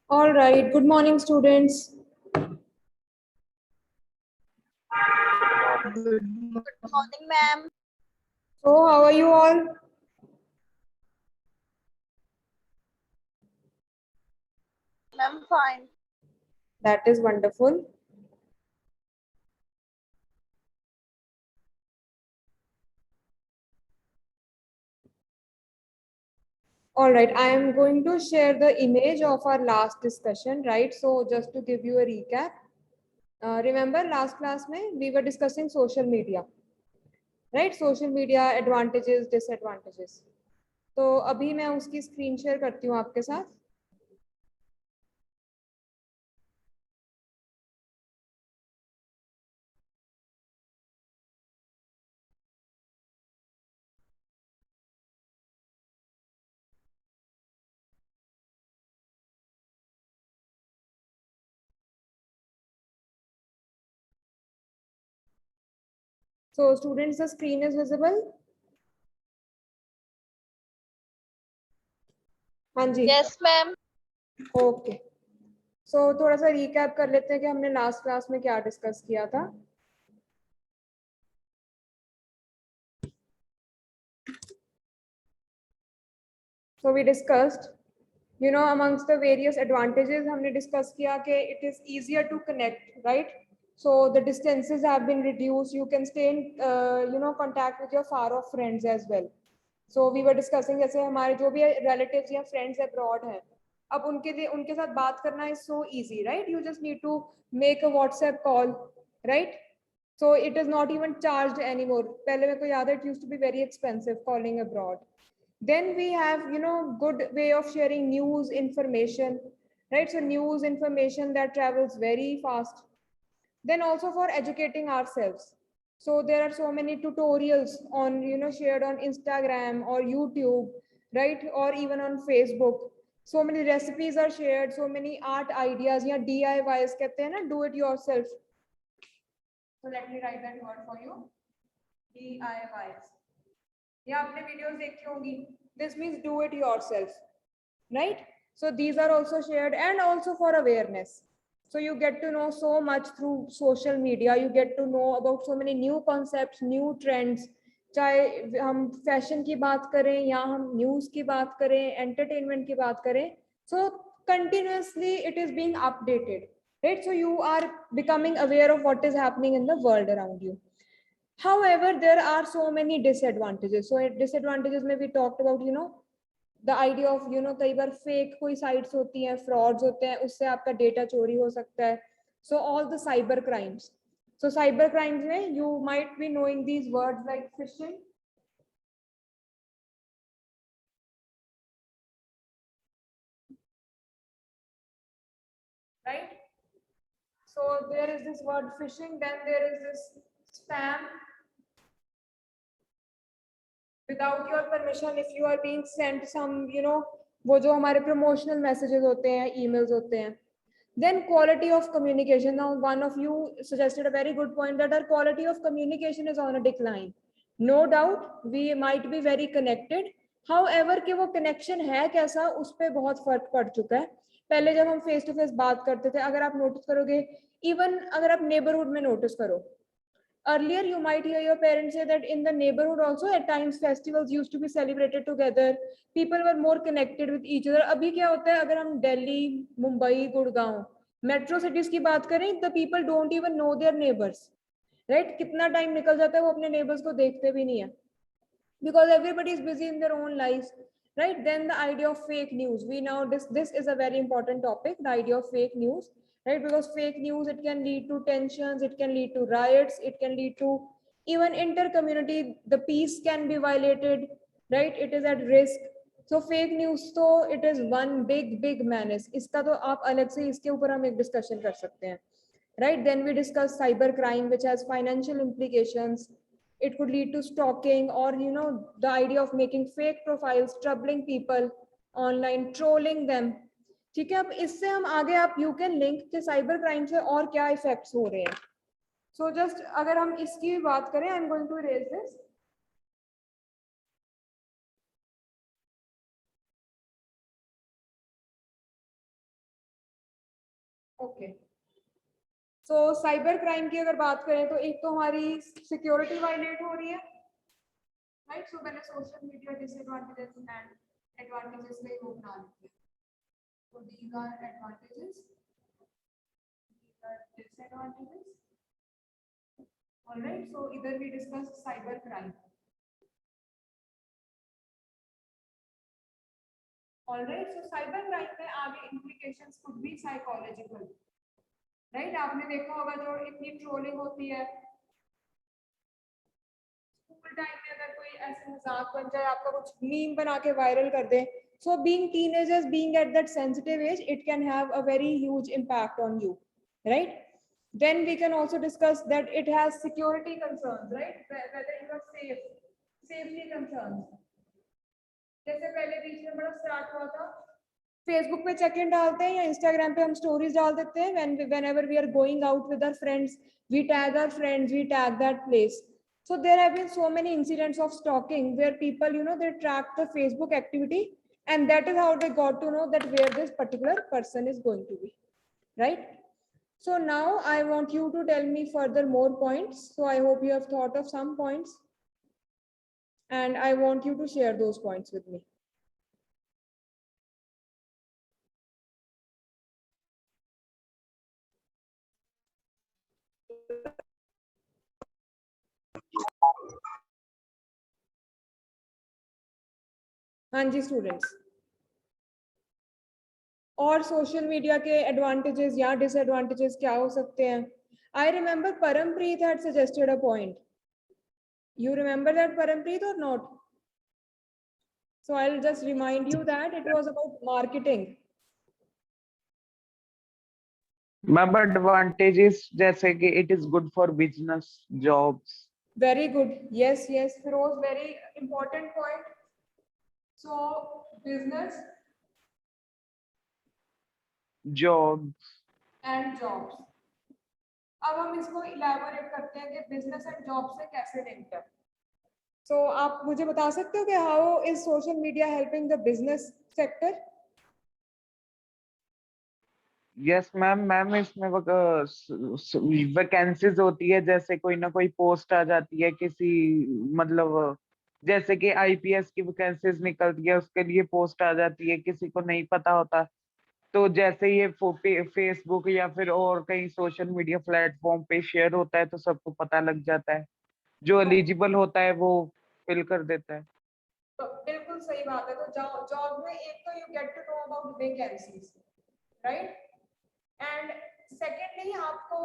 All right. Good morning, students. Good morning, ma'am. So, how are you all? I'm fine. That is wonderful. All right. I am going to share the image of our last discussion, right? So, just to give you a recap, remember last class mein, we were discussing social media, right? Social media advantages, disadvantages. तो अभी मैं उसकी screen share करती हूँ आपके साथ. So, students, the screen is visible. हाँ जी. Yes, ma'am. Okay. सो थोड़ा सा रिकैप कर लेते हैं कि हमने लास्ट क्लास में क्या डिस्कस किया था. So we discussed, amongst the various advantages, हमने discuss किया कि it is easier to connect, right? So the distances have been reduced. You can stay in, contact with your far off friends as well. So we were discussing जैसे हमारे जो भी relatives या friends abroad हैं, अब उनके लिए उनके साथ बात करना is so easy, right? You just need to make a WhatsApp call, right? So it is not even charged anymore. पहले मेरे को याद है, it used to be very expensive calling abroad. Then we have, good way of sharing news information, right? So news information that travels very fast. Then also for educating ourselves. So there are so many tutorials on, shared on Instagram or YouTube, right? Or even on Facebook. So many recipes are shared, so many art ideas, yeah, DIYs कहते हैं ना, do it yourself. So let me write that word for you. DIYs. या आपने videos देखी होंगी. This means do it yourself, right? So these are also shared, and also for awareness. So you get to know so much through social media. You get to know about so many new concepts, new trends. चाहे हम fashion की बात करें या हम news की बात करें, एंटरटेनमेंट की बात करें, so continuously it is being updated, right? So you are becoming aware of what is happening in the world around you. However, there are so many disadvantages. So disadvantages में we talked about, the idea of, कई बार fake कोई sites होती हैं, frauds होते हैं, उससे आपका data चोरी हो सकता है. So all the cyber crimes. So cyber crimes में you might be knowing these words like phishing, right? So there is this word phishing, then there is this spam. Without your permission, if you are being sent some, वो जो हमारे promotional messages होते हैं, emails होते हैं. Then quality of communication. Now one of you suggested a very good point that our quality of communication is on a decline. No doubt we might be very connected. However कि वो connection है कैसा, उस पे बहुत फर्क पड़ चुका है. पहले जब हम face to face बात करते थे, अगर आप notice करोगे, even अगर आप neighborhood में notice करो, earlier you might hear your parents say that in the neighborhood also at times festivals used to be celebrated together. People were more connected with each other. अभी क्या होता है, अगर हम दिल्ली, मुंबई, गुड़गांव, मेट्रो सिटीज की बात करें, the people don't even know their neighbors, right? कितना टाइम निकल जाता है वो अपने neighbors को देखते भी नहीं है, because everybody is busy in their own lives, right? Then the idea of fake news, we now this is a very important topic, the idea of fake news, right? Because fake news, it can lead to tensions, it can lead to riots, it can lead to even inter community, the peace can be violated, right? It is at risk. So fake news, तो it is one big menace. इसका तो आप अलग से इसके ऊपर हम एक डिस्कशन कर सकते हैं, right? Then we discuss cyber crime, which has financial implications. It could lead to stalking, or the idea of making fake profiles, troubling people online, trolling them. ठीक है, अब इससे हम आगे आप यू कैन लिंक कि साइबर क्राइम से और क्या इफेक्ट्स हो रहे हैं. सो जस्ट अगर हम इसकी बात करें, I am going to raise this. Okay, so cyber crime की अगर बात करें तो एक तो हमारी सिक्योरिटी वायलेट हो रही है, राइट। सो मैंने social media disadvantages and advantages में वो बना लेते हैं। So these are advantages, these are disadvantages. All right, so either we discuss cyber crime. All right, so cyber crime में आगे implications could be psychological, right? आपने देखा होगा जो इतनी ट्रोलिंग होती है स्कूल टाइम में, अगर कोई ऐसे मजाक बन जाए, आपका कुछ मीम बना के वायरल कर दे, so being teenagers, being at that sensitive age, it can have a very huge impact on you, right? Then we can also discuss that it has security concerns, right? Whether you are safe, safety concerns. जैसे पहले बीच में बड़ा start हुआ था, Facebook पे check in डालते हैं या इंस्टाग्राम पे हम स्टोरीज डाल देते हैं, whenever we are going out with our friends, we tag our friends, we tag that place. So there have been so many incidents of stalking where people, you know, they track the Facebook activity, and that is how they got to know that where this particular person is going to be, right? So now I want you to tell me further more points. So I hope you have thought of some points, and I want you to share those points with me. हाँ जी students, और social media के advantages या disadvantages क्या हो सकते हैं? I remember Parampreet had suggested a point. You remember that, Parampreet, or not? So I'll just remind you that it was about marketing. Ma'am advantages जैसे कि it is good for business jobs. Very good. Yes, yes, Firoz, very important point. So business jobs and jobs. अब हम इसको elaborate करते हैं कि business and job से कैसे लिंक्ड है. So आप मुझे बता सकते हो कि how is social media helping the business sector? Yes ma'am. Ma'am इसमें वैकेंसीज होती है, जैसे कोई ना कोई पोस्ट आ जाती है किसी, मतलब जैसे कि आईपीएस की वैकेंसीज निकलती है, उसके लिए पोस्ट आ जाती है, किसी को नहीं पता होता. तो जैसे ये फेसबुक या फिर और कहीं सोशल मीडिया प्लेटफॉर्म पे शेयर होता है तो सबको पता लग जाता है. जो एलिजिबल होता है वो फिल कर देता है. तो बिल्कुल सही बात है. तो जॉब में एक तो you get to know about vacancies, right, and secondly आपको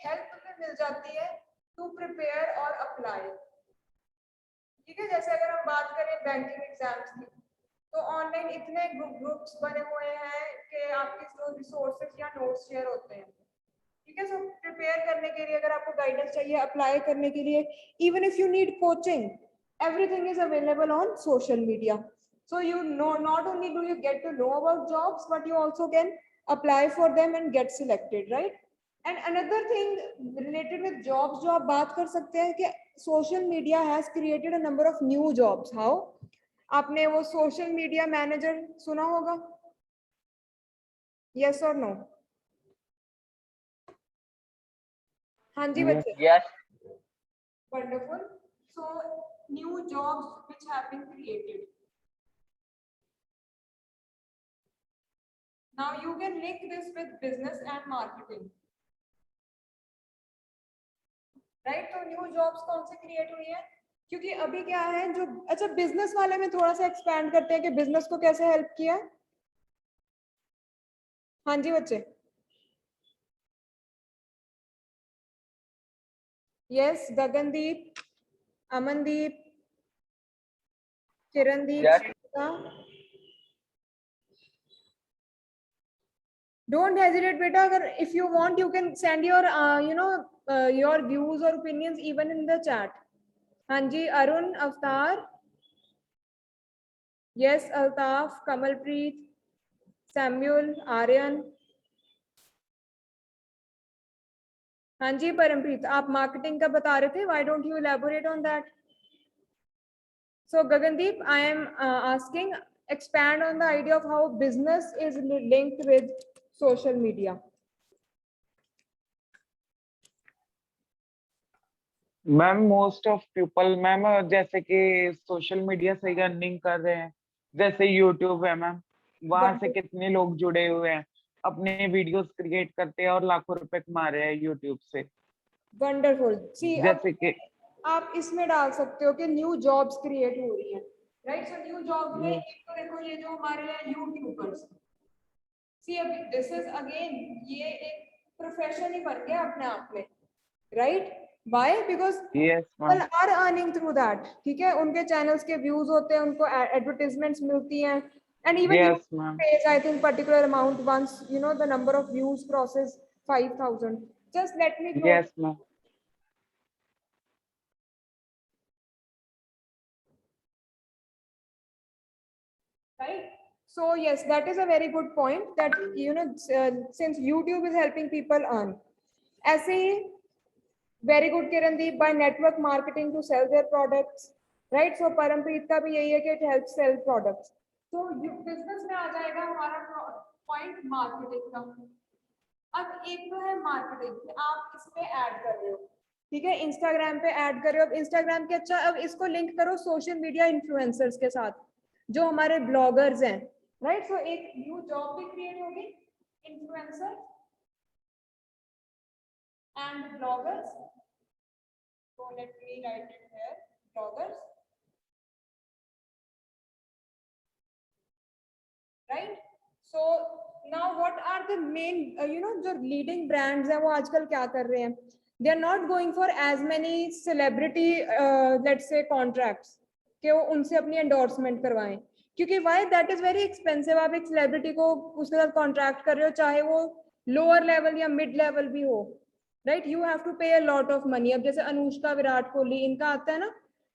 हेल्प भी मिल जाती है टू प्रिपेयर और अप्लाई. ठीक है, जैसे अगर हम बात करें बैंकिंग एग्जाम्स की, तो ऑनलाइन इतने ग्रुप्स बने हुए हैं कि आपके जो रिसोर्सेज या नोट्स शेयर होते हैं. ठीक है, सो प्रिपेयर करने के लिए अगर आपको गाइडेंस चाहिए, अप्लाई करने के लिए, even if you need coaching, everything is available on social media. So you know, not only do you get to know about jobs, but you also can apply for them and get selected, right? And another thing related with jobs जो आप बात कर सकते हैं कि social media has created a number of new jobs. How? आपने वो social media manager सुना होगा? Yes or no? हाँ जी बच्चे. Yes. Wonderful. So new jobs which have been created. Now you can link this with business and marketing. Right? तो new jobs कौन से create हुई है? क्योंकि अभी क्या है जो, अच्छा बिजनेस वाले में थोड़ा सा एक्सपैंड करते हैं कि बिजनेस को कैसे हेल्प किया. हाँ जी बच्चे. Yes, Gagandeep, Amandeep, Kirandeep, Shweta. Don't hesitate beta, agar if you want you can send your your views or opinions even in the chat. हाँ जी, अरुण, अवतार, yes, अल्ताफ, कमलप्रीत, सैम्यूल, आर्यन. हाँ जी परमप्रीत, आप मार्केटिंग का बता रहे थे, why don't you elaborate on that? So Gagandeep, I am asking, expand on the idea of how business is linked with social media. Ma'am most of people ma'am जैसे कि social media से ही earning कर रहे हैं, जैसे YouTube है ma'am, वहां से कितने लोग जुड़े हुए हैं, अपने वीडियोस क्रिएट करते हैं और लाखों रुपए कमा रहे हैं यूट्यूब से। वंडरफुल। सी अब जैसे कि आप इसमें डाल सकते हो कि न्यू जॉब्स क्रिएट हो रही हैं, राइट? सो न्यू जॉब्स में एक तो देखो ये जो हमारे हैं यूट्यूबर्स, सी अब दिस इज अगेन ये एक प्रोफेशन ही बन गया अपने आप में, right? Why? Because yes people ma'am, are earning through that, ठीक है? उनके चैनल्स के व्यूज होते हैं, उनको एडवर्टाइजमेंट्स मिलती हैं, and even you yes ma'am, pays I think particular amount once you know the number of views crosses 5,000. Just let me close. Yes ma'am, Right? So yes, that is a very good point that you know since YouTube is helping people earn. ऐसे ही very good Kirandeep, by network marketing to sell their products, right? So Parampreet का भी यही है कि it helps sell products. So business में आ जाएगा हमारा point marketing का। अब एक तो है मार्केटिंग, आप इस पे ऐड कर रहे हो, ठीक है? इंस्टाग्राम पे ऐड कर रहे हो। अब इंस्टाग्राम के अच्छा, अब इसको लिंक करो सोशल मीडिया इन्फ्लुएंसर्स के साथ, जो हमारे ब्लॉगर्स हैं, राइट? सो एक न्यू जॉब भी क्रिएट होगी, influencer and bloggers. So let me write it here, bloggers, right? So now what are the main you know जो leading brands हैं वो आजकल क्या कर रहे हैं? They are not going for as many celebrity let's say contracts कि वो उनसे अपनी endorsement करवाएं, क्योंकि why? That is very expensive. आप एक celebrity को उसके साथ contract कर रहे हो, चाहे वो lower level या mid level भी हो, राइट? यू हैव टू पे अ लॉट ऑफ मनी। अब जैसे अनुष्का, विराट कोहली, इनका आता है ना,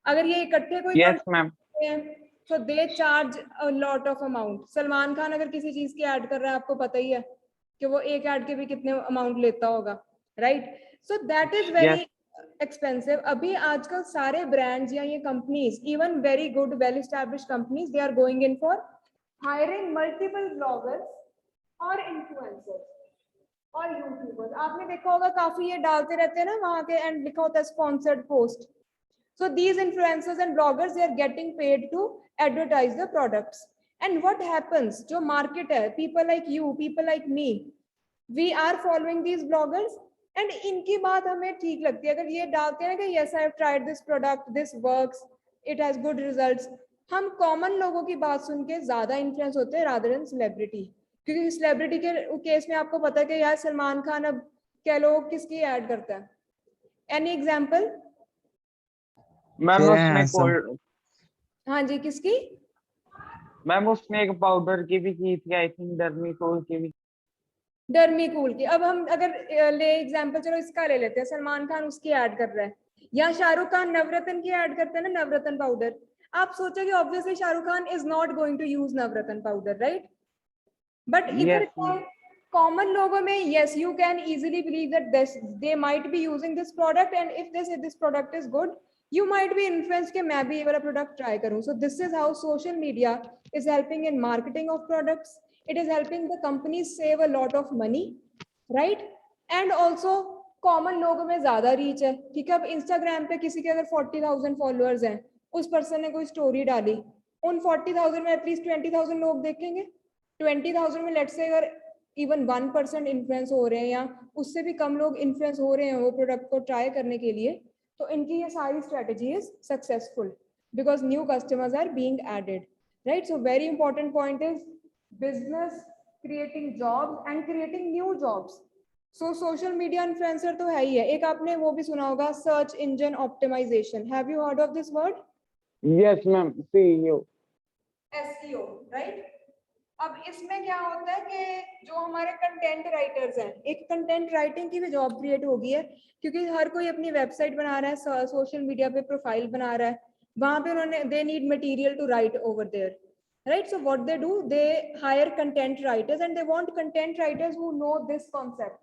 अगर ये इकट्ठे कोई यस मैम, तो they charge a lot of amount. Salman Khan अगर किसी चीज की ऐड कर रहा है, आपको पता ही है कि वो एक ऐड के भी कितने अमाउंट लेता होगा, right? So that is very yes expensive. अभी आजकल सारे ब्रांड्स या ये companies, even very good well established companies, they are going in for hiring multiple bloggers और इन्फ्लुएंसर्स और यूट्यूबर्स। आपने देखा होगा काफी ये डालते रहते हैं ना वहां के, एंड लिखा होता है sponsored post. So these influencers and bloggers, they are getting paid to advertise the products. And what happens? जो market है, people like you, people like me, we are following these bloggers, and इनकी बात हमें ठीक लगती है। अगर ये डालते हैं कि yes I have tried this product, this works, it has good results, हम कॉमन लोगों की बात सुन के ज्यादा इन्फ्लुएंस होते हैं rather than celebrity। क्योंकि सेलिब्रिटी के केस में आपको पता है कि यार सलमान खान अब कह लो किसकी ऐड करता है? Any example? मैम Fair उसने handsome. कोल्ड हाँ जी, किसकी? मैम उसने एक पाउडर की भी की थी, आई थिंक डर्मीकोल की भी। डर्मीकूल की। अब हम अगर ले एग्जांपल, चलो इसका ले लेते हैं, सलमान खान उसकी ऐड कर रहा है, या शाहरुख खान नवरत्न की ऐड करते हैं ना, नवरत्न पाउडर। आप सोचोगे obviously Shahrukh Khan is not going to use Navratna powder, right? But इधर यस मैम, कॉमन लोगों में yes you can easily believe that this they might be using this product, and if this product is good, you might be influenced कि मैं भी ये वाला product try करूं। So this is how social media is helping in marketing of products. It is helping the companies save a lot of money, right? And also common लोगों में ज्यादा reach है, ठीक है? अब इंस्टाग्राम पे किसी के अगर 40,000 फॉलोअर्स हैं, उस पर्सन ने कोई स्टोरी डाली, उन 40,000 में एटलीस्ट 20,000 लोग देखेंगे। 20,000 में लेट्स से अगर इवन 1% इन्फ्लुएंस हो रहे हैं या उससे भी कम लोग इन्फ्लुएंस हो रहे हैं वो प्रोडक्ट को ट्राई करने के लिए, तो इनकी ये सारी strategy is successful because new customers are being added, right? So very important point is business creating jobs and creating new jobs. So social media influencer तो है ही है। एक आपने वो भी सुना होगा, search engine optimisation. Have you heard of this word? Yes ma'am, CEO. SEO, right? अब इसमें क्या होता है कि जो हमारे कंटेंट राइटर्स हैं, एक कंटेंट राइटिंग की भी जॉब क्रिएट हो गई है, क्योंकि हर कोई अपनी वेबसाइट बना रहा है, सोशल मीडिया पे प्रोफाइल बना रहा है, वहां पे उन्होंने they need material to write over there, right? So what they do, they hire content writers and they want content writers who know this concept.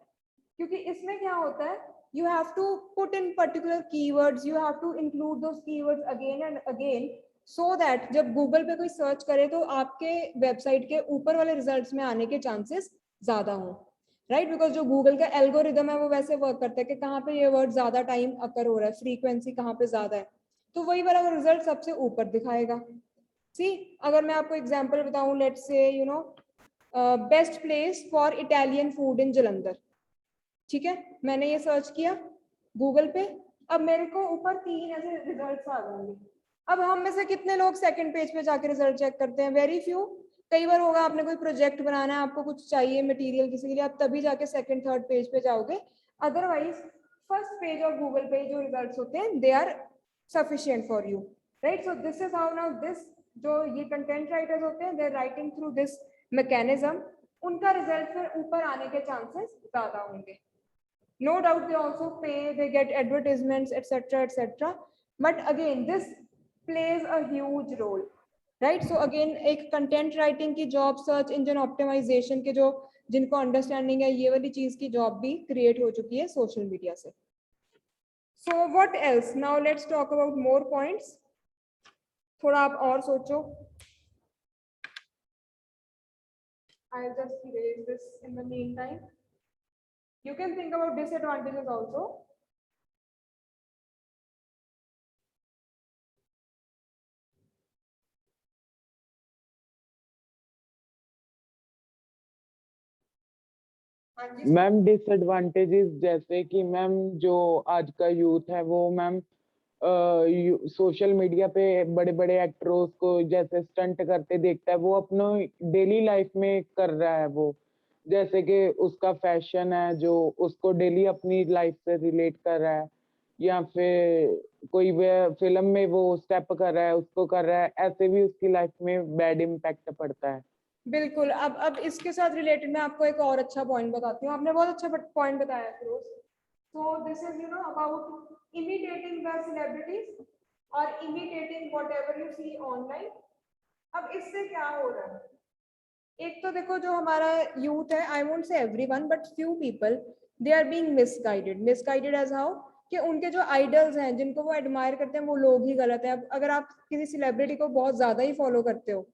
क्योंकि इसमें क्या होता है, you have to put in particular keywords, you have to include those keywords again and again, so that जब Google पे कोई search करे तो आपके वेबसाइट के ऊपर वाले रिजल्ट्स में आने के चांसेस ज्यादा हों। राइट, बिकॉज जो गूगल का एल्गोरिदम है वो वैसे वर्क करता है कि कहाँ पे ये वर्ड ज्यादा टाइम अकर हो रहा है, फ्रीक्वेंसी कहाँ पे ज्यादा है, तो वही वाला रिजल्ट सबसे ऊपर दिखाएगा। सी, अगर मैं आपको एग्जांपल बताऊं, let's say you know best place for Italian food in Jalandhar, ठीक है, मैंने ये सर्च किया गूगल पे, अब मेरे को ऊपर 3 ऐसे रिजल्ट्स आ जाएंगे। अब हम में से कितने लोग सेकंड पेज पे जाके रिजल्ट चेक करते हैं? Very few. कई बार होगा आपने कोई प्रोजेक्ट बनाना है, आपको कुछ चाहिए मटेरियल किसी के लिए, आप तभी जाके सेकंड थर्ड पेज पे जाओगे, otherwise first page of Google पे जो रिजल्ट्स होते हैं they are sufficient for you, right. So this is how now this जो ये कंटेंट राइटर्स होते हैं, they are writing through this mechanism, उनका रिजल्ट फिर ऊपर आने के चांसेस ज्यादा होंगे। No doubt they also pay, they get advertisements, etc. But again, this plays a huge role, right? So again, एक content writing की job, search engine optimization के जो जिनको understanding है, ये वाली चीज की job भी create हो चुकी है social media से। So what else? Now let's talk about more points. थोड़ा आप और सोचो। I'll just erase this in the meantime. You can think about disadvantages also. हाँ जी, मैम डिसएडवांटेजेस जैसे कि मैम जो आज का यूथ है वो मैम सोशल मीडिया पे बड़े बड़े एक्टर्स को जैसे स्टंट करते देखता है, वो अपने डेली लाइफ में कर रहा है वो, जैसे कि उसका फैशन है जो उसको डेली अपनी लाइफ से रिलेट कर रहा है, या फिर कोई फिल्म में वो स्टेप कर रहा है उसको कर रहा है, ऐसे भी उसकी लाइफ में बैड इम्पैक्ट पड़ता है। बिल्कुल। अब इसके साथ रिलेटेड मैं आपको एक और अच्छा पॉइंट बताती हूँ, आपने बहुत अच्छा पॉइंट बताया Firoz. So this is you know about imitating the celebrities और imitating whatever you see online. अब इससे क्या हो रहा है, एक तो देखो जो हमारा यूथ है, I won't say everyone but few people, they are being misguided as how कि उनके जो आइडल्स हैं जिनको वो एडमायर करते हैं वो लोग ही गलत है। अब अगर आप किसी सेलिब्रिटी को बहुत ज्यादा ही फॉलो करते हो,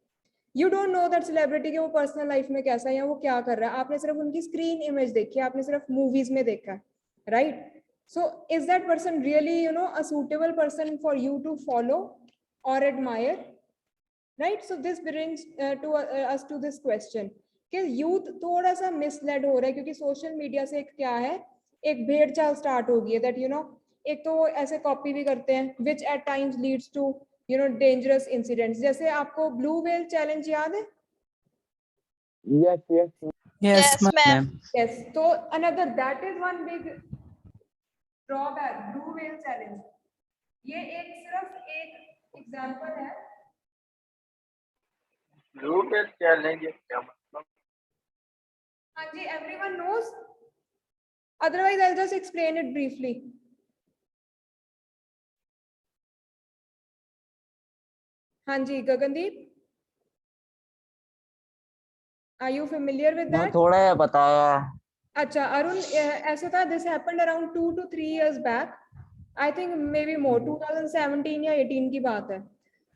you don't know that celebrity के वो पर्सनल लाइफ में कैसा है या वो क्या कर रहा है, आपने सिर्फ उनकी स्क्रीन इमेज देखी है, आपने सिर्फ मूवीज में देखा है, right. So is that person really you know a suitable person for you to follow और admire, right. So this brings to us to this question कि यूथ थोड़ा सा मिसलेड हो रहा है, क्योंकि सोशल मीडिया से एक क्या है, एक भेड़ चाल स्टार्ट हो गई है दैट यू नो, एक तो वो ऐसे कॉपी भी करते हैं which at times leads to you know dangerous incidents. जैसे आपको ब्लू व्हेल चैलेंज याद है? Yes yes Yes, ma'am. Yes, तो another that is one big drawback, blue whale challenge. ये एक सिर्फ एक एग्जांपल है। ब्लू व्हेल चैलेंज क्या मतलब? हाँ जी, everyone knows, otherwise I just explain it briefly. हाँ जी Gagandeep, are you familiar with that? थोड़ा है बताया। अच्छा अरुण, ऐसा था, this happened around 2 to 3 years back, I think maybe more, 2017 या 18 की बात है।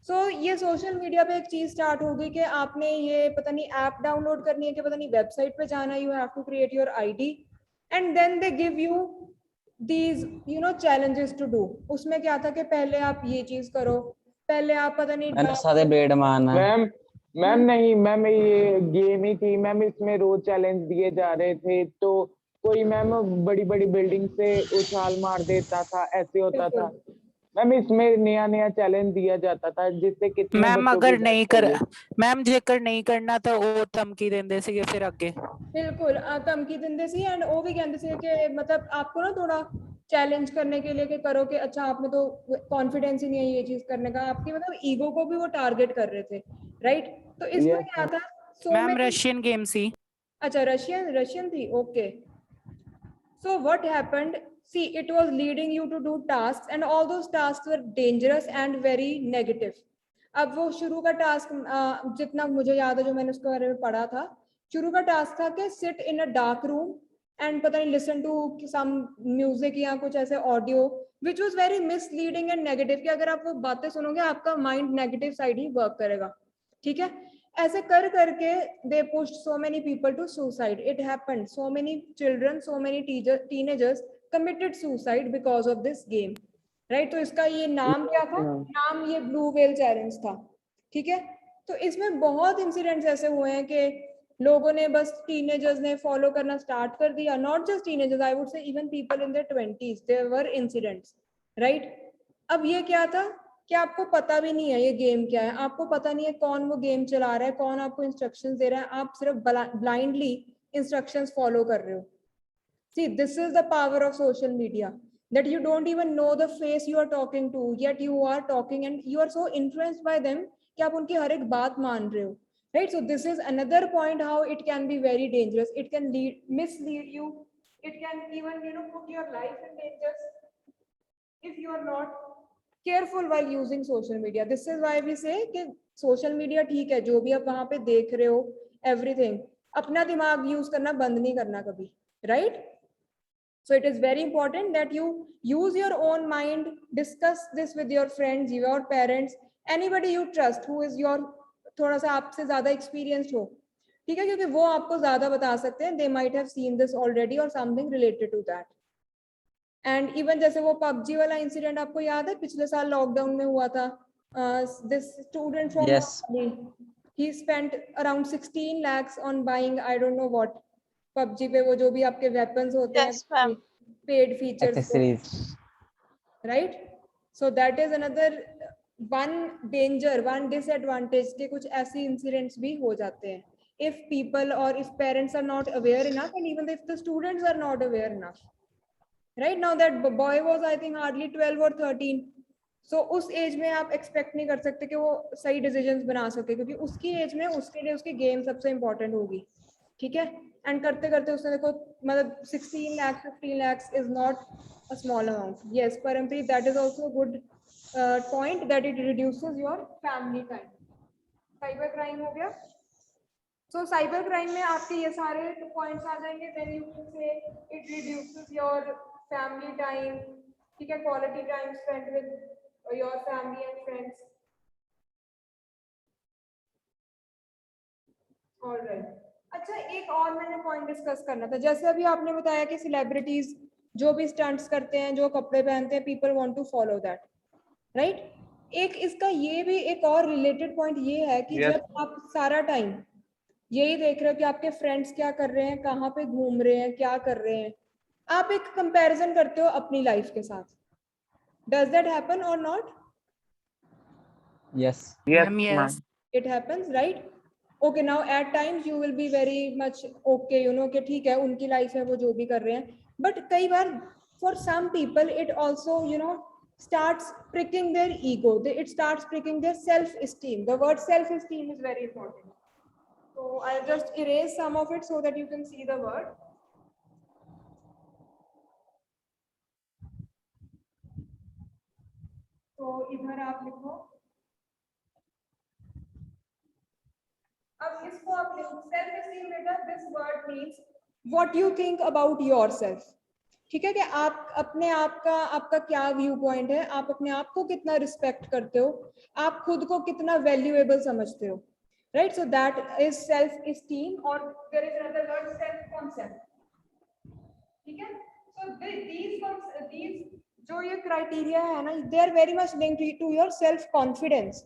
सो ये सोशल मीडिया पे एक चीज स्टार्ट हो गई कि आपने ये पता नहीं ऐप डाउनलोड करनी है कि पता नहीं वेबसाइट पे जाना है, you have to create your ID and then they give you these you know challenges to do. उसमें क्या था कि पहले आप ये चीज करो, पहले आप पता नहीं मैंने सारे बेड मारना है। मैम मैम नहीं मैम, ये गेम ही थी मैम, इसमें रोज चैलेंज दिए जा रहे थे, तो कोई मैम बड़ी बड़ी बिल्डिंग से उछाल मार देता था, ऐसे होता था मैम, इसमें नया नया चैलेंज दिया जाता था जिससे कितने मैम बच्चों अगर की नहीं death कर हो गई। मैम जेकर नहीं करना तो ਉਹ ਧਮਕੀ ਦਿੰਦੇ ਸੀਗੇ ਫਿਰ ਅੱਗੇ। बिल्कुल धमकी दिंदे सी एंड वो भी कहते सी कि मतलब आपको ना थोड़ा चैलेंज करने के लिए कि करो कि अच्छा आपने तो कॉन्फिडेंस ही नहीं है ये चीज करने का, आपकी मतलब ईगो को भी वो टारगेट कर रहे थे, राइट। तो इसमें Yes, क्या था, सो मैम रशियन गेम सी। अच्छा रशियन थी, okay. So what happened? See, it was leading you to do tasks and all those tasks were dangerous and very negative. अब वो शुरू का टास्क जितना मुझे याद है जो मैंने उसके बारे में पढ़ा था, शुरू का टास्क था कि sit in a dark room and पता नहीं लिसन टू सम म्यूजिक या कुछ ऐसे audio which was very misleading and negative, कि अगर आप वो बातें सुनोगे आपका माइंड नेगेटिव साइड ही वर्क करेगा, ठीक है। ऐसे कर करके they pushed so many people to suicide. It happened. So many children, so many teenagers committed suicide because of this game. Right? तो इसका ये नाम क्या था? नाम ये ब्लू व्हेल चैलेंज था. ठीक है? तो इसमें बहुत इंसिडेंट्स ऐसे हुए हैं कि लोगों ने बस टीनेजर्स ने फॉलो करना स्टार्ट कर दिया. Not just teenagers, I would say even people in their 20s, there were incidents. Right? अब ये क्या था कि आपको पता भी नहीं है ये गेम क्या है, आपको पता नहीं है कौन वो गेम चला रहा है, कौन आपको इंस्ट्रक्शंस दे रहा है, आप सिर्फ ब्लाइंडली इंस्ट्रक्शंस फॉलो कर रहे हो. See, this is the power of social media, that you don't even know the face you are talking to, yet you are talking and you are so influenced by them कि आप उनकी हर एक बात मान रहे हो. Right? So this is another point how it can be very dangerous. It can mislead you. It can even, put your life in danger if you are not careful while using social media. This is why we say कि social media ठीक है, जो भी आप वहां पे देख रहे हो, everything, अपना दिमाग यूज करना बंद नहीं करना कभी. Right? So it is very important that you use your own mind, discuss this with your friends, your parents, anybody you trust who is your थोड़ा सा आपसे ज्यादा experienced हो. ठीक है? क्योंकि वो आपको ज्यादा बता सकते हैं. They might have seen this already or something related to that. And even जैसे वो पबजी वाला इंसिडेंट आपको याद है पिछले साल लॉकडाउन में हुआ था. This student from he spent around 16 lakhs on buying I don't know what PUBG पे, वो जो भी आपके वेपन्स होते Yes, हैं, ma'am. Paid features, accessories. Right? So that is another one danger, one disadvantage के कुछ ऐसे इंसिडेंट्स भी हो जाते हैं if people or if parents are not aware enough and even if the students are not aware enough. Right? Now that boy was I think hardly 12 or 13. So उस as में आप एक्सपेक्ट नहीं कर सकते कि वो सही डिसीजंस बना सके, क्योंकि उसकी एज में उसके लिए उसकी गेम सबसे इंपॉर्टेंट होगी. ठीक है? एंड करते करते उसने देखो मतलब 16 lakhs 15 lakhs is not a small amount. Yes, Parampreet, that is also a good point that it reduces your family time. Cyber crime हो गया. So cyber crime में आपके ये सारे पॉइंट्स आ जाएंगे. Then you can say it reduces your family time. ठीक है? Quality time spent with your family and friends. All right. अच्छा, एक और मैंने पॉइंट डिस्कस करना था. जैसे अभी आपने बताया कि सेलिब्रिटीज जो भी स्टंट्स करते हैं, जो कपड़े पहनते हैं, people want to follow that. Right? एक इसका ये भी एक और रिलेटेड पॉइंट ये है कि Yes. जब आप सारा टाइम यही देख रहे हो कि आपके फ्रेंड्स क्या कर रहे हैं, कहाँ पे घूम रहे हैं, क्या कर रहे हैं, आप एक कंपैरिजन करते हो अपनी लाइफ के साथ. डज दैट हैपन और not? Yes. Yes, Ma'am, yes. ma'am. It happens, right? Okay, now at times you will be very much okay, कि ठीक है उनकी लाइफ है, वो जो भी कर रहे हैं. But कई बार for some people it also starts pricking their ego. It starts pricking their self-esteem. The word self-esteem is very important. So I'll just erase some of it so that you can see the word. तो इधर आप लिखो. अब इसको आप लिखो self esteem. बेटा, this word means what you think about yourself. ठीक है? कि आप अपने आप का, आपका क्या व्यू पॉइंट है, आप अपने आप को कितना रिस्पेक्ट करते हो, आप खुद को कितना वैल्यूएबल समझते हो. Right? So that is self-esteem, or there is another word, self-concept. ठीक है? So these जो ये criteria है ना, they are very much linked to your self-confidence.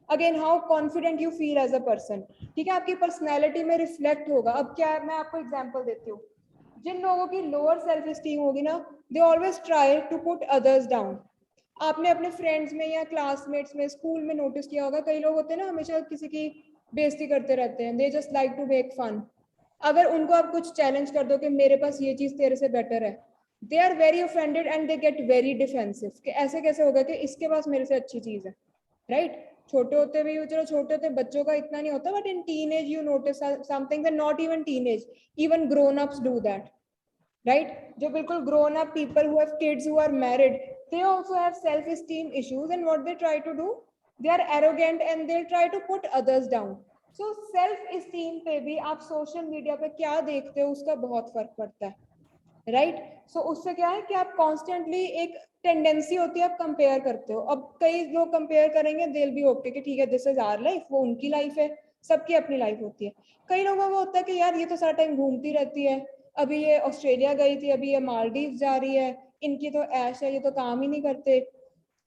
Again, how confident you feel as a person. ठीक है? आपकी personality में reflect होगा. अब क्या है, मैं आपको example देती हूँ. जिन लोगों की lower self-esteem होगी ना, they always try to put others down. आपने अपने फ्रेंड्स में या क्लासमेट्स में, स्कूल में नोटिस किया होगा, कई लोग होते हैं ना हमेशा किसी की बेइज्जती करते रहते हैं. They just like to make fun. अगर उनको आप कुछ चैलेंज कर दो कि मेरे पास ये चीज तेरे से बेटर है, they are very offended and they get very defensive कि ऐसे कैसे होगा कि इसके पास मेरे से अच्छी चीज है. राइट? छोटे होते भी, चलो छोटे होते बच्चों का इतना नहीं होता, but in teenage you notice something that not even teenage, even grown ups do that. Right? जो बिल्कुल grown up people who have kids who are married, they also have self esteem issues, and what they try to do, they are arrogant and they'll try to put others down. So self esteem पे भी आप social media पे क्या देखते हो उसका बहुत फर्क पड़ता है. राइट? सो उससे क्या है कि आप कॉन्स्टेंटली, एक टेंडेंसी होती है, आप कंपेयर करते हो. अब कई लोग कंपेयर करेंगे, they'll be okay कि ठीक है, दिस इज आवर लाइफ, वो उनकी लाइफ है, सबकी अपनी लाइफ होती है। कई लोगों को होता है कि यार ये तो सारा टाइम घूमती रहती है, अभी ये ऑस्ट्रेलिया गई थी, अभी ये मालदीव जा रही है, इनकी तो ऐश है, ये तो काम ही नहीं करते।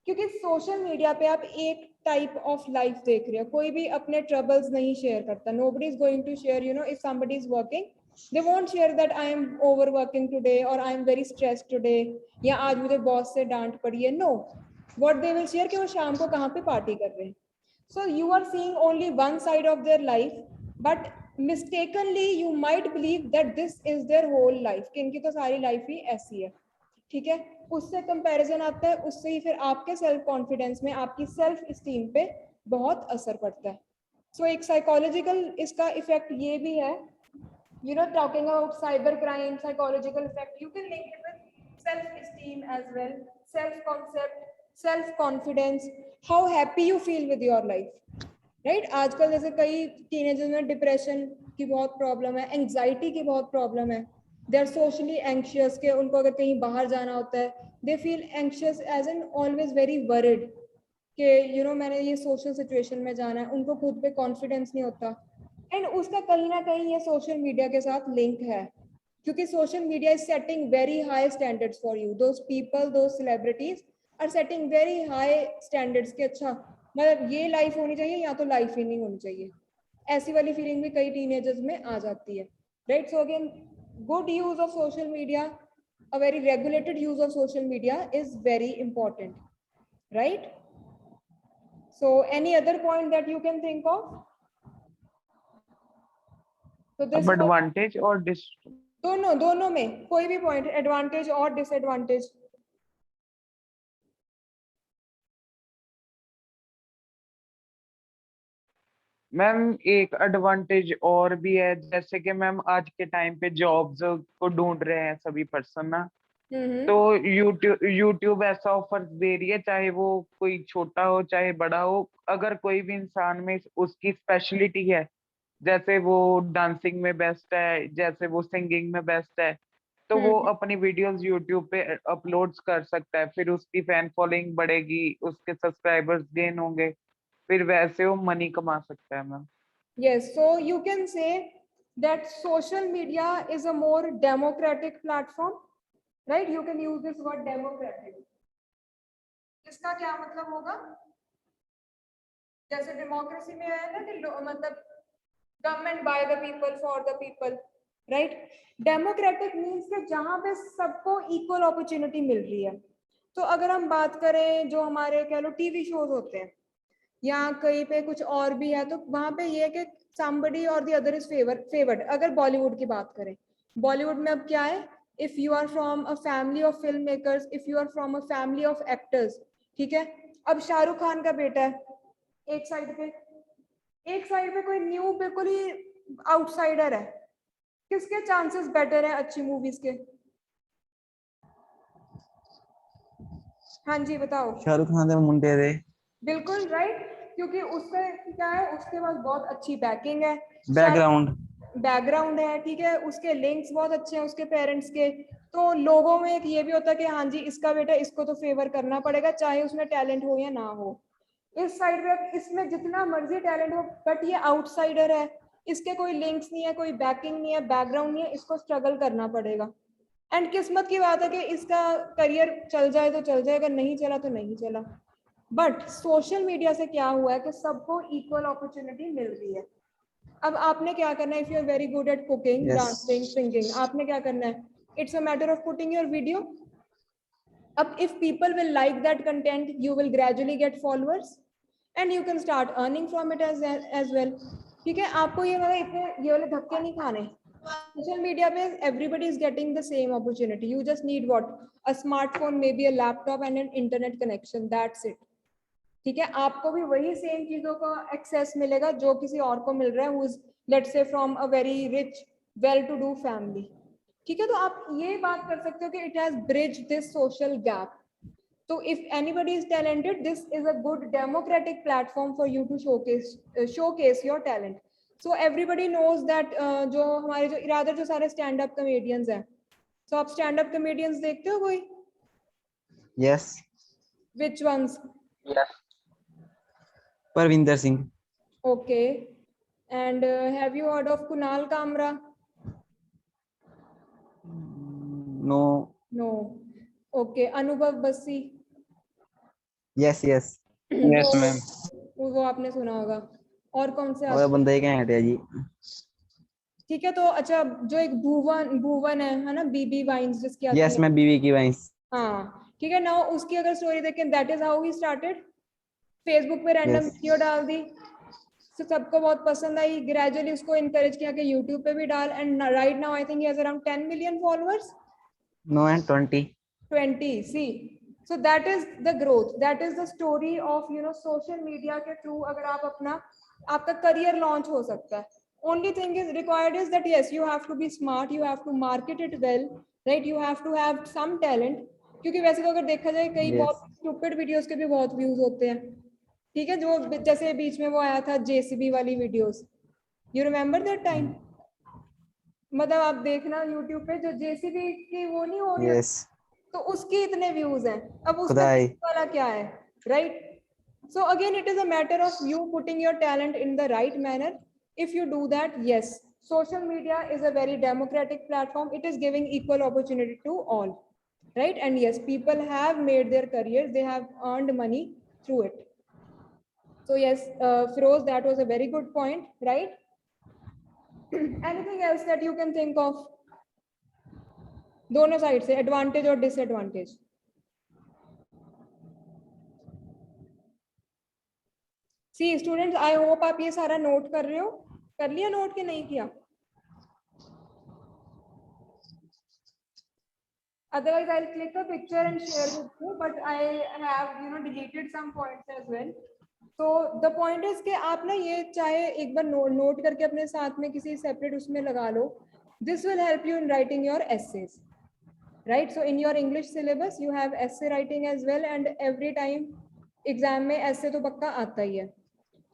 क्योंकि सोशल मीडिया पे आप एक टाइप ऑफ लाइफ देख रहे हो, कोई भी अपने ट्रबल्स नहीं शेयर करता। Nobody is going to share, you know, if somebody is working, they won't share that I am overworking today or I am very stressed today या आज मुझे बॉस से डांट पड़ी है। no, what they will share कि वो शाम को कहाँ पे पार्टी कर रहे हैं। so you are seeing only one side of their life, but mistakenly you might believe that this is their whole life, कि इनकी तो सारी लाइफ ही ऐसी है। ठीक है, उससे कंपैरिजन आता है, उससे ही फिर आपके सेल्फ कॉन्फिडेंस में, आपकी सेल्फ स्टीम पे बहुत असर पड़ता है। सो एक साइकोलॉजिकल इसका इफेक्ट ये भी है, you know, talking about cyber crime, psychological effect, you can link it with self esteem as well, self concept, self confidence, how happy you feel with your life, right? आजकल जैसे कई teenagers में depression की बहुत problem है, anxiety की बहुत problem है, दे आर सोशली एंशियस, के उनको अगर कहीं बाहर जाना होता है they feel anxious as an always very worried कि यू नो मैंने ये सोशल सिचुएशन में जाना है, उनको खुद पे कॉन्फिडेंस नहीं होता। एंड उसका कहीं ना कहीं ये सोशल मीडिया के साथ लिंक है, क्योंकि social media is setting very high standards for you, those people, those celebrities are setting very high standards कि अच्छा मतलब ये लाइफ होनी चाहिए या तो लाइफ ही नहीं होनी चाहिए। ऐसी वाली फीलिंग भी कई टीनेजर्स में आ जाती है, right? So again good use of social media, a very regulated use of social media is very important, right? So any other point that you can think of? तो अब एडवांटेज और दोनों में कोई भी पॉइंट, एडवांटेज और disadvantage. Ma'am एक advantage और भी है, जैसे कि मैम आज के टाइम पे जॉब्स को ढूंढ रहे हैं सभी पर्सन ना, तो यूट्यूब ऐसा ऑफर दे रही है, चाहे वो कोई छोटा हो चाहे बड़ा हो, अगर कोई भी इंसान में उसकी स्पेशलिटी है, जैसे वो डांसिंग में बेस्ट है, जैसे वो सिंगिंग में बेस्ट है, तो वो अपनी वीडियोस यूट्यूब पे अपलोड्स कर सकता है, फिर उसकी फैन फॉलोइंग बढ़ेगी, उसके सब्सक्राइबर्स गेन होंगे, फिर वैसे वो मनी कमा सकता है ma'am. Yes, so you can say that social media is a more democratic platform, right? You can use this word democratic. इसका क्या मतलब होगा? जैसे डेमोक्रेसी में है ना कि मतलब government by the people for the people, right? Democratic means कि जहां पे सबको इक्वल अपॉर्चुनिटी मिल रही है। तो अगर हम बात करें जो हमारे कह लो टीवी शोज होते हैं या कहीं पे कुछ और भी है, तो वहां पे ये है कि somebody or the other is favored। अगर बॉलीवुड की बात करें, बॉलीवुड में अब क्या है, if you are from a family of filmmakers, if you are from a family of actors, ठीक है, अब शाहरुख खान का बेटा है एक साइड पे कोई न्यू बिल्कुल ही आउटसाइडर है, किसके चांसेस बेटर है अच्छी मूवीज के? हाँ जी बताओ। शाहरुख खान दे मुंडे दे। बिल्कुल राइट, क्योंकि उसका क्या है, उसके पास बहुत अच्छी बैकिंग है, बैकग्राउंड है, ठीक है, उसके लिंक्स बहुत अच्छे हैं उसके पेरेंट्स के, तो लोगों में एक ये भी होता है कि हाँ जी इसका बेटा, इसको तो फेवर करना पड़ेगा चाहे उसमें टैलेंट हो या ना हो। इस साइड पे इसमें जितना मर्जी टैलेंट हो, बट ये आउटसाइडर है, इसके कोई लिंक्स नहीं है, कोई बैकिंग नहीं है, बैकग्राउंड नहीं है, इसको स्ट्रगल करना पड़ेगा। एंड किस्मत की बात है कि इसका करियर चल जाए तो चल जाएगा, नहीं चला तो नहीं चला। बट सोशल मीडिया से क्या हुआ है कि सबको इक्वल अपॉर्चुनिटी मिल रही है। अब आपने क्या करना है, if you are very good at cooking, dancing, singing, आपने क्या करना है, it's a matter of putting your video. अब if people will like that content, you will gradually get followers and you can start earning from it as well. ठीक है, आपको ये मतलब इतने ये वाले धक्के नहीं खाने। सोशल मीडिया पे everybody is getting the same opportunity, you just need what, a smartphone, maybe a laptop and an internet connection, that's it। ठीक है, आपको भी वही सेम चीजों का एक्सेस मिलेगा जो किसी और को मिल रहा है, who is let's say from a very rich well to do family। ठीक है, तो आप ये बात कर सकते हो कि it has bridged this social gap। तो if anybody is talented, this is a good democratic platform for you to showcase your talent। So everybody knows that जो हमारे जो इरादर जो सारे स्टैंड अप कॉमेडियंस हैं, so आप स्टैंड अप कॉमेडियंस देखते हो कोई? Yes, Which ones? Yes. Parvinder Singh. Okay, And have you heard of Kunal Kamra? No. No. Okay. Anubhav Bassi? Yes, yes. Yes, तो ma'am. वो आपने सुना होगा। और कौन से और आते हैं? बंदा ही क्या हटे जी? ठीक है, तो अच्छा जो एक भुवन है ना, बीबी वाइन्स जिसकी आती यस, है। मैं बीवी की वाइंस। हाँ ठीक है ना, उसकी अगर स्टोरी देखें, that is how he started. Facebook पे रैंडम Yes. वीडियो डाल दी, तो सबको बहुत पसंद आई, ग्रेजुअली उसको इनकरेज किया कि यूट्यूब पे भी डाल, and right now I think he has around 10 million followers. No, and 20. 20, see, so that is the growth, that is the story of social media के through अगर आप अपना आपका करियर लॉन्च हो सकता है। only thing is required is that yes, you have to be smart, you have to market it well, right, you have to have some talent, क्योंकि वैसे तो अगर देखा जाए कई Yes. बहुत stupid videos के भी बहुत views होते हैं। ठीक है, जो जैसे बीच में वो आया था JCB वाली videos, you remember that time? मतलब आप देखना YouTube पे जो JCB की वो नहीं हो रही है, Yes. तो उसके इतने व्यूज हैं, अब उसमें खुदाई। वाला क्या है, right? So again it is a matter of you putting your talent in the right manner. If you do that, yes, social media is a very democratic platform, it is giving equal opportunity to all, right? And yes, people have made their careers, they have earned money through it. So yes, Firoz, that was a very good point, right? Anything else that you can think of? दोनों side से advantage और disadvantage. See students, I hope आप ये सारा note कर रहे हो, कर लिया नोट कि नहीं किया? Otherwise, I'll click a picture and share with you, but I have deleted some points as well. So the point is कि आप ना ये चाहे एक बार नोट करके अपने साथ में किसी सेपरेट उसमें लगा लो. This will help you in writing your essays, right? So in your English syllabus, you have essay writing as well, and every time exam में ऐसे तो पक्का आता ही है,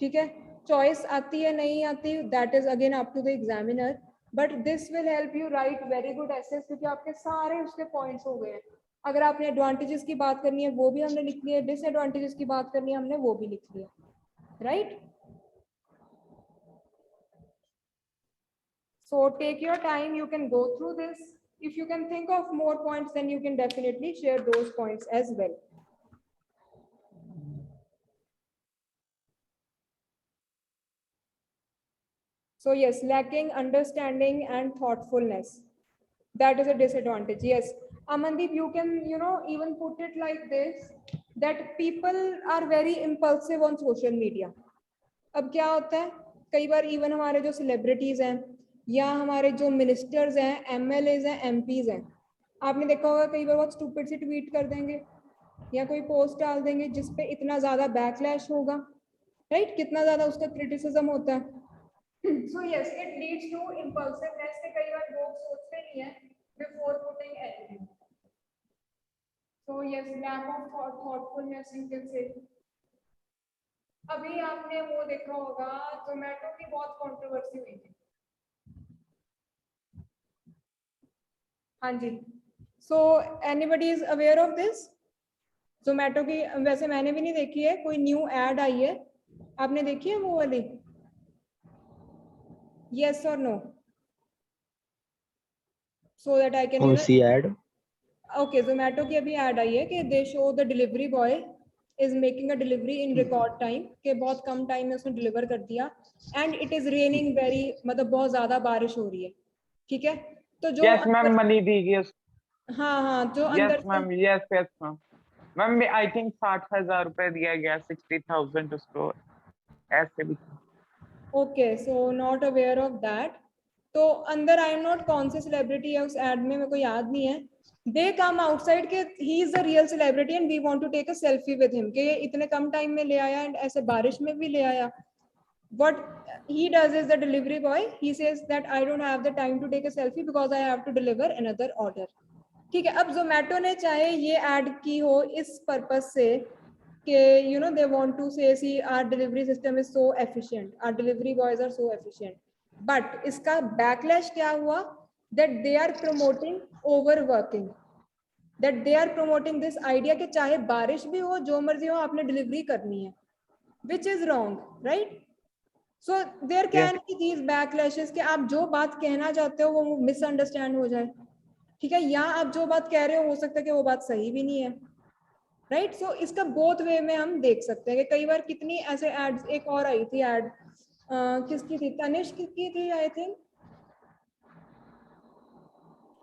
ठीक है? चॉइस आती है नहीं आती, that is again up to the examiner, but this will help you write very good essays, क्योंकि आपके सारे उसके पॉइंट्स हो गए हैं। अगर आपने एडवांटेजेस की बात करनी है वो भी हमने लिख लिया, डिसएडवांटेजेस की बात करनी है हमने वो भी लिख लिया, right? So take your time, you can go through this. If you can think of more points, then you can definitely share those points as well. So yes, lacking understanding and thoughtfulness, that is a disadvantage. Yes, Amandeep, you can even put it like this, that people are very impulsive on social media. अब क्या होता है, कई बार even हमारे जो celebrities हैं या हमारे जो मिनिस्टर्स हैं, MLAs हैं, MPs हैं, आपने देखा होगा कई बार बहुत स्टूपिड सी ट्वीट कर देंगे या कोई पोस्ट डाल देंगे जिसपे इतना ज्यादा बैकलैश होगा, राइट? कितना ज्यादा उसका क्रिटिसिज्म होता है। So yes, it leads to impulsiveness के कई बार लोग सोचते नहीं है before putting anything. So yes, lack of thoughtfulness you can say. अभी आपने वो देखा होगा, जोमेटो की बहुत कंट्रोवर्सी हुई थी। हाँ जी, so anybody is aware of this? Zomato की वैसे मैंने भी नहीं देखी है, कोई न्यू एड आई है, आपने देखी है वो वाली? Yes or no? So that I can कौन सी ऐड? Okay, Zomato की अभी ऐड आई है कि they show the delivery boy is making a delivery in record time, कि बहुत कम टाइम में उसने डिलीवर कर दिया, and it is raining very, मतलब बहुत ज्यादा बारिश हो रही है, ठीक है? तो जो यस मैम, मनी दी गई। हाँ हाँ, जो यस अंदर ma'am, yes yes ma'am. Ma'am I think 60,000 रुपए दिया गया, 60,000 उसको, ऐसे भी। Okay, so not aware of that. तो अंदर आई एम नॉट कौन से सेलिब्रिटी है उस एड में, मेरे को याद नहीं है। दे कम आउटसाइड के he is the real celebrity and we want to take a selfie with him, कि इतने कम टाइम में ले आया एंड ऐसे बारिश में भी ले आया। What he does is the delivery boy, he says that I don't have the time to take a selfie because I have to deliver another order. ठीक है, अब जोमेटो ने चाहे ये ऐड की हो इस पर्पस से कि they want to say see our delivery system is so efficient, our delivery boys are so efficient, but इसका backlash क्या हुआ, that they are promoting overworking, that they are promoting this idea कि चाहे बारिश भी हो, जो मर्जी हो, आपने डिलीवरी करनी है, which is wrong, right? So there can be these backlashes कि आप जो बात कहना चाहते हो वो मिसअंडरस्टैंड हो जाए, ठीक है, या आप जो बात कह रहे हो सकता है कि वो बात सही भी नहीं है, राइट। सो इसका बोथ वे में हम देख सकते हैं कि कई बार कितनी ऐसे एड्स, एक और आई थी एड, किसकी थी, तनिष्क की थी I think,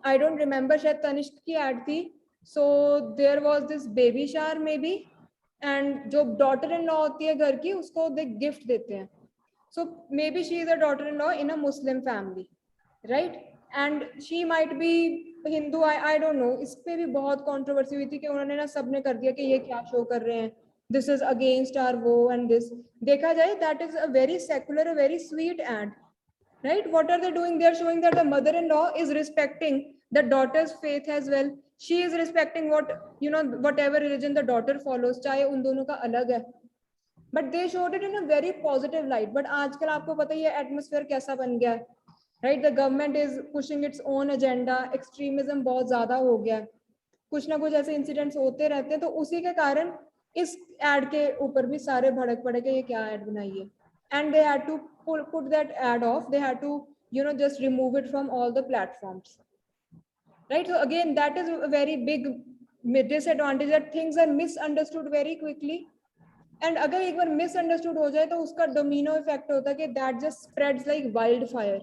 I don't remember, शायद तनिष्क की एड थी। So there was this baby shower maybe, and जो डॉटर इन लॉ होती है घर की उसको दे गिफ्ट देते हैं। So maybe she is a daughter-in-law in a Muslim family, right? And she might be Hindu. I don't know. इस पे भी बहुत controversy हुई थी कि उन्होंने ना सबने कर दिया कि ये क्या show कर रहे हैं, this is against our वो and this. देखा जाए that is a very secular, a very sweet ad, right? What are they doing? They are showing that the mother-in-law is respecting the daughter's faith as well. She is respecting what, you know, whatever religion the daughter follows, चाहे उन दोनों का अलग है, but they showed it in a very positive light. But आजकल आपको पता ही है एटमोसफेयर कैसा बन गया है, right? The government is pushing its own agenda, extremism बहुत ज्यादा हो गया है, कुछ ना कुछ ऐसे इंसिडेंट्स होते रहते हैं, तो उसी के कारण इस एड के ऊपर भी सारे भड़क पड़े कि ये क्या एड बनाई है, and they had to put that ad off, they had to just remove it from all the platforms, right? So again that is a very big disadvantage, that things are misunderstood very quickly, and अगर एक बार misunderstood हो जाए तो उसका domino effect होता है कि that just spreads like wild fire,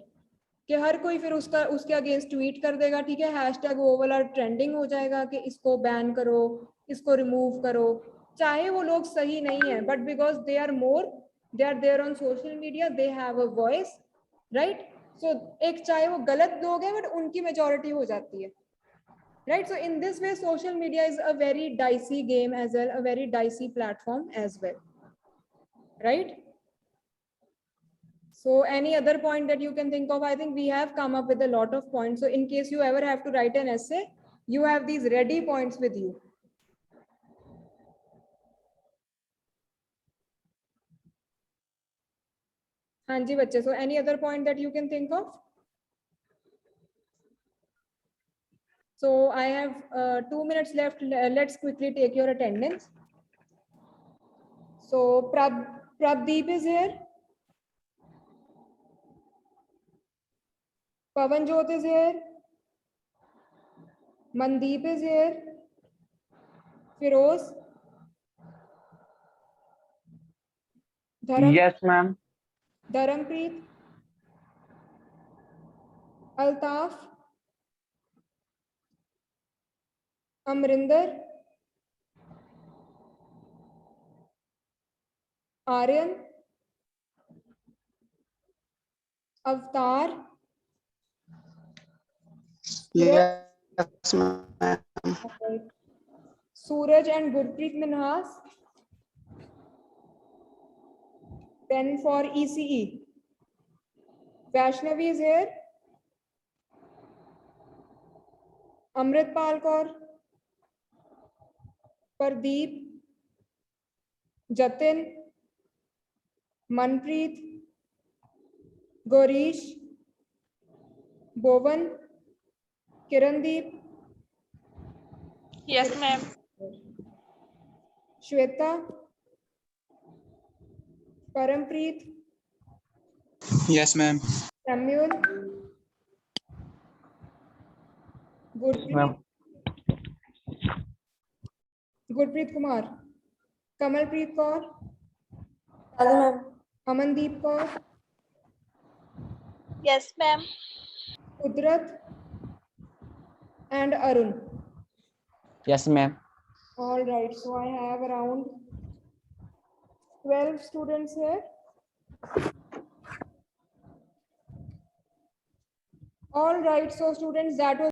कि हर कोई फिर उसके अगेंस्ट ट्वीट कर देगा, ठीक है, हैशटैग वो वाला ट्रेंडिंग हो जाएगा कि इसको बैन करो, इसको रिमूव करो, चाहे वो लोग सही नहीं है, but because they are there on social media, they have a voice, right? So एक चाहे वो गलत लोग हैं बट उनकी मेजोरिटी हो जाती है, right? So in this way social media is a very dicey game as well, a very dicey platform as well, right? So any other point that you can think of? I think we have come up with a lot of points, so in case you ever have to write an essay, you have these ready points with you. हाँ जी बच्चे, so any other point that you can think of? So I have 2 minutes left. Let's quickly take your attendance. So Prabdeep is here. Pavanjot is here. Mandeep is here. Firoz. Yes, ma'am. Dharampreet. Altaf. Amrinder. Aryan. Avtar. Yes, ma'am. Suraj and Gurpreet Minhas. Then for ECE, Vaishnavi is here. Amritpal Kaur, Pardeep, Jatin, Manpreet, Gorish, Bovan, Kirandeep, Yes, ma'am. Shweta, Parampreet, Yes, ma'am. Samuel, Ma'am. Gurpreet Kumar, Kamalpreet Kaur, Amandeep Kaur, Yes, ma'am. Kudrat, and Arun. Yes, ma'am. All right, so I have around 12 students here. All right, so students, that was